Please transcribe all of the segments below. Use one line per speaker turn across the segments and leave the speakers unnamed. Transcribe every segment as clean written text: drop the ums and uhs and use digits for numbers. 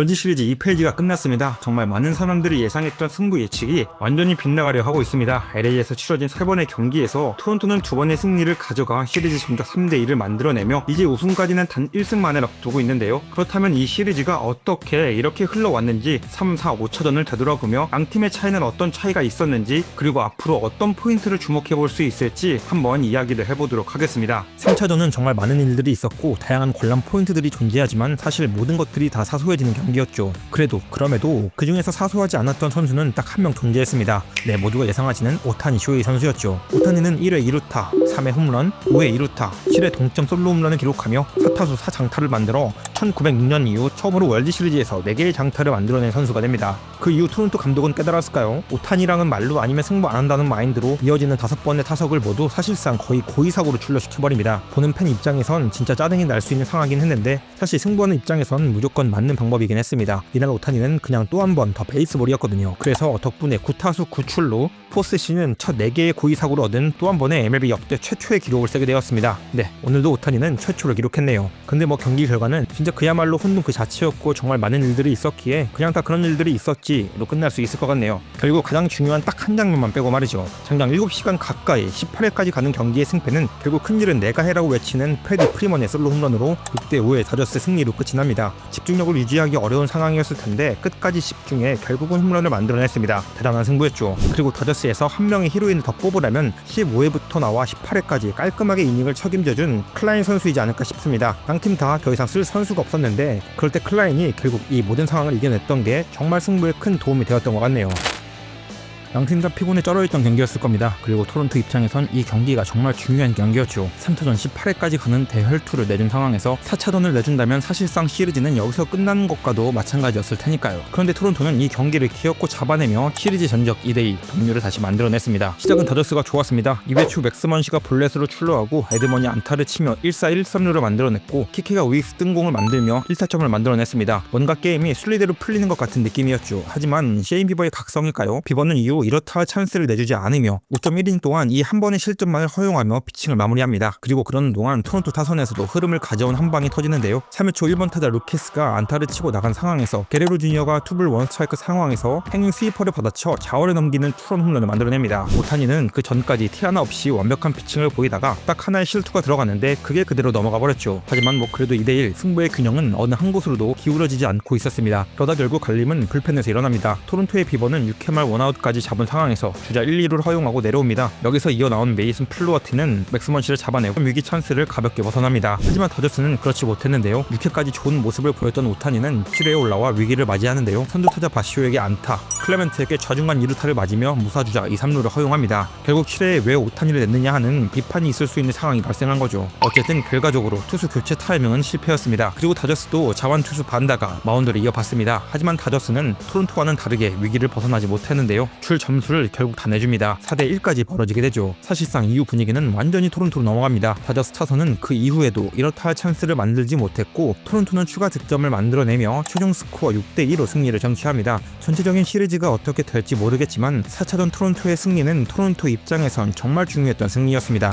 월드 시리즈 2페이지가 끝났습니다. 정말 많은 사람들이 예상했던 승부 예측이 완전히 빗나가려 하고 있습니다. LA에서 치러진 3번의 경기에서 토론토는 2번의 승리를 가져가 시리즈 점수 3대2를 만들어내며 이제 우승까지는 단 1승만을 앞두고 있는데요. 그렇다면 이 시리즈가 어떻게 이렇게 흘러왔는지 3, 4, 5차전을 되돌아보며 양팀의 차이는 어떤 차이가 있었는지 그리고 앞으로 어떤 포인트를 주목해볼 수 있을지 한번 이야기를 해보도록 하겠습니다.
3차전은 정말 많은 일들이 있었고 다양한 관람 포인트들이 존재하지만 사실 모든 것들이 다 사소해지는 경기였죠. 그럼에도 그 중에서 사소하지 않았던 선수는 딱 한 명 존재했습니다. 모두가 예상하시는 오타니 쇼헤이 선수였죠. 오타니는 1회 2루타, 3회 홈런, 5회 2루타, 7회 동점 솔로 홈런을 기록하며 4타수 4장타를 만들어 1906년 이후 처음으로 월드 시리즈에서 4개의 장타를 만들어낸 선수가 됩니다. 그 이후 토론토 감독은 깨달았을까요? 오타니랑은 말로 아니면 승부 안 한다는 마인드로 이어지는 5번의 타석을 모두 사실상 거의 고의사고로 출루시켜버립니다. 보는 팬 입장에선 진짜 짜증이 날 수 있는 상황이긴 했는데 사실 승부하는 입장에선 무조건 맞는 방법이긴 했습니다. 이날 오타니는 그냥 또 한 번 더 베이스볼이었거든요. 그래서 덕분에 9타수 9출루, 포스시는 첫 4개의 고의사고를 얻은 또 한 번의 MLB 역대 최초의 기록을 세게 되었습니다. 오늘도 오타니는 최초로 기록했네요. 근데 경기 결과는 진짜 그야말로 혼돈 그 자체였고 정말 많은 일들이 있었기에 그냥 다 그런 일들이 있었지로 끝날 수 있을 것 같네요. 결국 가장 중요한 딱 한 장면만 빼고 말이죠. 장장 7시간 가까이 18회까지 가는 경기의 승패는 결국 큰일은 내가 해라고 외치는 프레디 프리먼의 솔로 홈런으로 6대5의 다저스 승리로 끝이 납니다. 집중력을 유지하기 어려운 상황이었을 텐데 끝까지 집중해 결국은 홈런을 만들어냈습니다. 대단한 승부였죠. 그리고 다저스에서 한 명의 히로인을 더 뽑으라면 15회부터 나와 18회까지 깔끔하게 이닝을 책임져준 클라인 선수이지 않을까 싶습니다. 양팀 다 더 이상 쓸 선수가 없었는데 그럴 때 클라인이 결국 이 모든 상황을 이겨냈던 게 정말 승부에 큰 도움이 되었던 것 같네요. 양팀 다 피곤에 쩔어있던 경기였을 겁니다. 그리고 토론토 입장에선 이 경기가 정말 중요한 경기였죠. 3차전 18회까지 가는 대혈투를 내준 상황에서 4차전을 내준다면 사실상 시리즈는 여기서 끝나는 것과도 마찬가지였을 테니까요. 그런데 토론토는 이 경기를 기어코 잡아내며 시리즈 전적 2대2 동률을 다시 만들어냈습니다. 시작은 다저스가 좋았습니다. 2회 초 맥스먼시가 볼넷으로 출루하고 에드먼이 안타를 치며 1사 1삼루를 만들어냈고 키키가 우익수 뜬공을 만들며 1타점을 만들어냈습니다. 뭔가 게임이 순리대로 풀리는 것 같은 느낌이었죠. 하지만 셰인 비버의 각성일까요? 비버는 이후 이렇다 할 찬스를 내주지 않으며 5.1이닝 동안 이 한 번의 실점만을 허용하며 피칭을 마무리합니다. 그리고 그러는 동안 토론토 타선에서도 흐름을 가져온 한 방이 터지는데요. 3회 초 1번 타자 루케스가 안타를 치고 나간 상황에서 게레로 주니어가 투볼 원스트라이크 상황에서 행인 스위퍼를 받아쳐 좌월에 넘기는 투런 홈런을 만들어냅니다. 오타니는 그 전까지 티 하나 없이 완벽한 피칭을 보이다가 딱 하나의 실투가 들어갔는데 그게 그대로 넘어가 버렸죠. 하지만 그래도 2대1 승부의 균형은 어느 한 곳으로도 기울어지지 않고 있었습니다. 그러다 결국 갈림은 불펜에서 일어납니다. 토론토의 비버는 6회 말 원아웃까지 잡은 상황에서 주자 1, 2루를 허용하고 내려옵니다. 여기서 이어 나온 메이슨 플루어티는 맥스먼시를 잡아내고 위기 찬스를 가볍게 벗어납니다. 하지만 다저스는 그렇지 못했는데요. 6회까지 좋은 모습을 보였던 오타니는 7회에 올라와 위기를 맞이하는데요. 선두 타자 바시오에게 안타, 클레멘트에게 좌중간 2루타를 맞으며 무사주자 2, 3루를 허용합니다. 결국 7회에 왜 오타니를 냈느냐 하는 비판이 있을 수 있는 상황이 발생한 거죠. 어쨌든 결과적으로 투수 교체 타이밍은 실패였습니다. 그리고 다저스도 자완 투수 반다가 마운드를 이어봤습니다. 하지만 다저스는 토론토와는 다르게 위기를 벗어나지 못했는데요. 줄 점수를 결국 다 내줍니다. 4대1까지 벌어지게 되죠. 사실상 이후 분위기는 완전히 토론토로 넘어갑니다. 다저스 타선은 그 이후에도 이렇다 할 찬스를 만들지 못했고 토론토는 추가 득점을 만들어내며 최종 스코어 6대2로 승리를 쟁취합니다. 전체적인 시리즈가 어떻게 될지 모르겠지만 4차전 토론토의 승리는 토론토 입장에선 정말 중요했던 승리였습니다.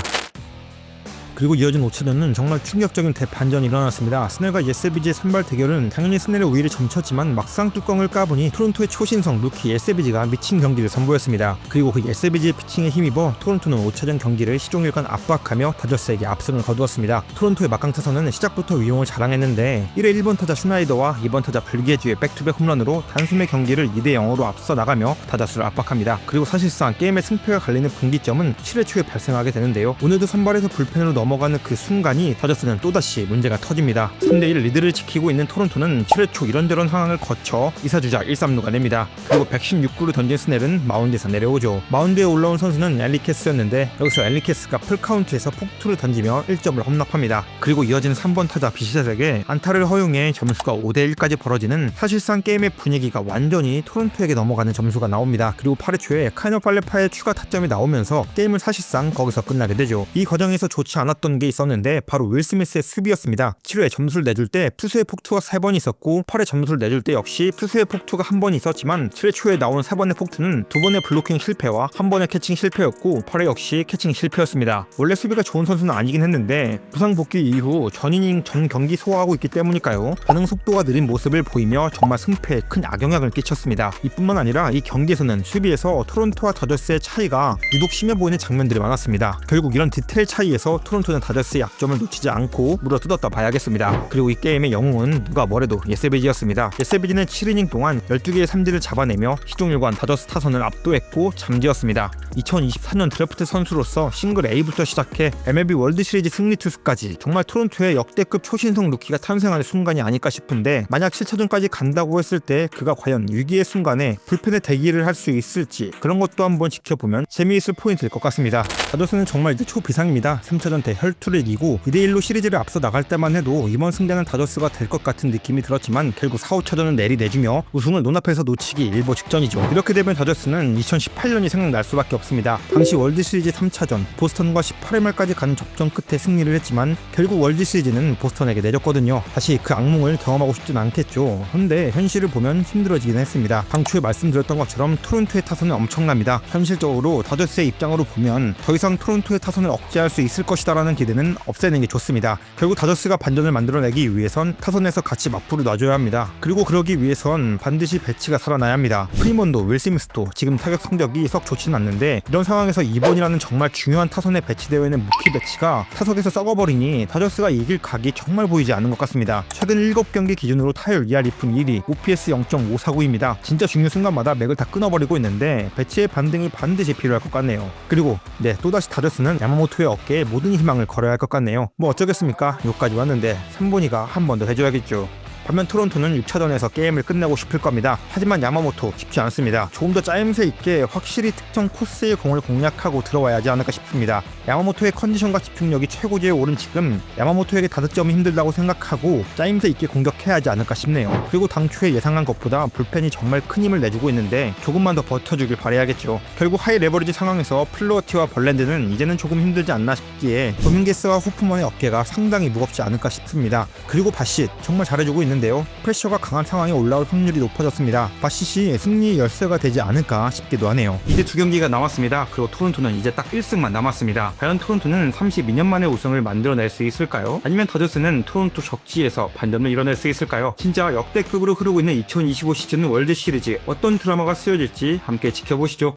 그리고 이어진 5차전은 정말 충격적인 대반전이 일어났습니다. 스넬과 예세비지의 선발 대결은 당연히 스넬의 우위를 점쳤지만 막상 뚜껑을 까보니 토론토의 초신성 루키 예세비지가 미친 경기를 선보였습니다. 그리고 그 예세비지의 피칭에 힘입어 토론토는 5차전 경기를 시종일관 압박하며 다저스에게 압승을 거두었습니다. 토론토의 막강 타선은 시작부터 위용을 자랑했는데 1회 1번 타자 슈나이더와 2번 타자 불게지의 백투백 홈런으로 단숨에 경기를 2대0으로 앞서 나가며 다저스를 압박합니다. 그리고 사실상 게임의 승패가 갈리는 분기점은 7회 초에 발생하게 되는데요. 오늘도 선발에서 불펜으로 넘어가는 그 순간이 다저스는 또다시 문제가 터집니다. 3대1 리드를 지키고 있는 토론토는 7회 초 이런저런 상황을 거쳐 2사주자 1삼루가 냅니다. 그리고 116구를 던진 스넬은 마운드에서 내려오죠. 마운드에 올라온 선수는 엘리케스였는데 여기서 엘리케스가 풀카운트에서 폭투를 던지며 1점을 험납합니다. 그리고 이어지는 3번 타자 비시zet에게 안타를 허용해 점수가 5대1까지 벌어지는 사실상 게임의 분위기가 완전히 토론토에게 넘어가는 점수가 나옵니다. 그리고 8회 초에 카이너 팔레파의 추가 타점이 나오면서 게임은 사실상 거기서 끝나게 되죠. 이 과정에서 좋지 않았던 많았던 게 있었는데 바로 윌 스미스의 수비였습니다. 7회에 점수를 내줄 때 투수의 폭투가 3번 있었고 8회 점수를 내줄 때 역시 투수의 폭투가 1번 있었지만 7회 초에 나온 4번의 폭투는 2번의 블로킹 실패와 1번의 캐칭 실패였고 8회 역시 캐칭 실패였습니다. 원래 수비가 좋은 선수는 아니긴 했는데 부상 복귀 이후 전 이닝 전 경기 소화하고 있기 때문일까요? 반응 속도가 느린 모습을 보이며 정말 승패에 큰 악영향을 끼쳤습니다. 이뿐만 아니라 이 경기에서는 수비에서 토론토와 다저스의 차이가 유독 심해 보이는 장면들이 많았습니다. 결국 이런 디테일 차이에서 토론토는 다저스의 약점을 놓치지 않고 물어뜯었다 봐야겠습니다. 그리고 이 게임의 영웅은 누가 뭐래도 예세비지였습니다. 예세비지는 7이닝 동안 12개의 삼진을 잡아내며 시종일관 다저스 타선을 압도했고 잠재웠습니다. 2024년 드래프트 선수로서 싱글 A부터 시작해 MLB 월드 시리즈 승리 투수까지 정말 토론토의 역대급 초신성 루키가 탄생하는 순간이 아닐까 싶은데 만약 실차전까지 간다고 했을 때 그가 과연 위기의 순간에 불펜에 대기를 할 수 있을지 그런 것도 한번 지켜보면 재미있을 포인트일 것 같습니다. 다저스는 정말 이제 초비상입니다. 3차전 대혈투를 이기고 2대1로 시리즈를 앞서 나갈 때만 해도 이번 승자는 다저스가 될 것 같은 느낌이 들었지만 결국 4, 5차전은 내리내주며 우승을 눈앞에서 놓치기 일보 직전이죠. 이렇게 되면 다저스는 2018년이 생각날 수밖에 없습니다. 당시 월드시리즈 3차전 보스턴과 18회 말까지 가는 접전 끝에 승리를 했지만 결국 월드시리즈는 보스턴에게 내줬거든요. 다시 그 악몽을 경험하고 싶진 않겠죠. 근데 현실을 보면 힘들어지긴 했습니다. 당초에 말씀드렸던 것처럼 토론토의 타선은 엄청납니다. 현실적으로 다저스의 입장으로 보면 더 이상 토론토의 타선을 억제할 수 있을 것이다라는 기대는 없애는 게 좋습니다. 결국 다저스가 반전을 만들어내기 위해선 타선에서 같이 맞불을 놔줘야 합니다. 그리고 그러기 위해선 반드시 배치가 살아나야 합니다. 프리먼도 윌 스미스도 지금 타격 성적이 썩 좋지는 않는데 이런 상황에서 2번이라는 정말 중요한 타선에 배치되어 있는 무키 배치가 타석에서 썩어버리니 다저스가 이길 각이 정말 보이지 않는 것 같습니다. 최근 7경기 기준으로 타율 2할 2푼 1위, OPS 0.549입니다. 진짜 중요 순간마다 맥을 다 끊어버리고 있는데 배치의 반등이 반드시 필요할 것 같네요. 그리고 또다시 다저스는 야마모토의 어깨에 모든 희망을 걸어야 할 것 같네요. 뭐 어쩌겠습니까? 여기까지 왔는데 3번이가 한 번 더 해줘야겠죠. 반면 토론토는 6차전에서 게임을 끝내고 싶을 겁니다. 하지만 야마모토 쉽지 않습니다. 조금 더 짜임새 있게 확실히 특정 코스의 공을 공략하고 들어와야 하지 않을까 싶습니다. 야마모토의 컨디션과 집중력이 최고지에 오른 지금 야마모토에게 다득점이 힘들다고 생각하고 짜임새 있게 공격해야 하지 않을까 싶네요. 그리고 당초에 예상한 것보다 불펜이 정말 큰 힘을 내주고 있는데 조금만 더 버텨주길 바라야겠죠. 결국 하이 레버리지 상황에서 플로어티와 벌랜드는 이제는 조금 힘들지 않나 싶기에 도밍게스와 호프먼의 어깨가 상당히 무겁지 않을까 싶습니다. 그리고 바싯 정말 잘해주고 있는데요. 프레셔가 강한 상황에 올라올 확률이 높아졌습니다. 바싯이 승리 열쇠가 되지 않을까 싶기도 하네요.
이제 2경기가 남았습니다. 그리고 토론토는 이제 딱 1승만 남았습니다. 과연 토론토는 32년 만에 우승을 만들어낼 수 있을까요? 아니면 다저스는 토론토 적지에서 반전을 이뤄낼 수 있을까요? 진짜 역대급으로 흐르고 있는 2025 시즌 월드 시리즈 어떤 드라마가 쓰여질지 함께 지켜보시죠.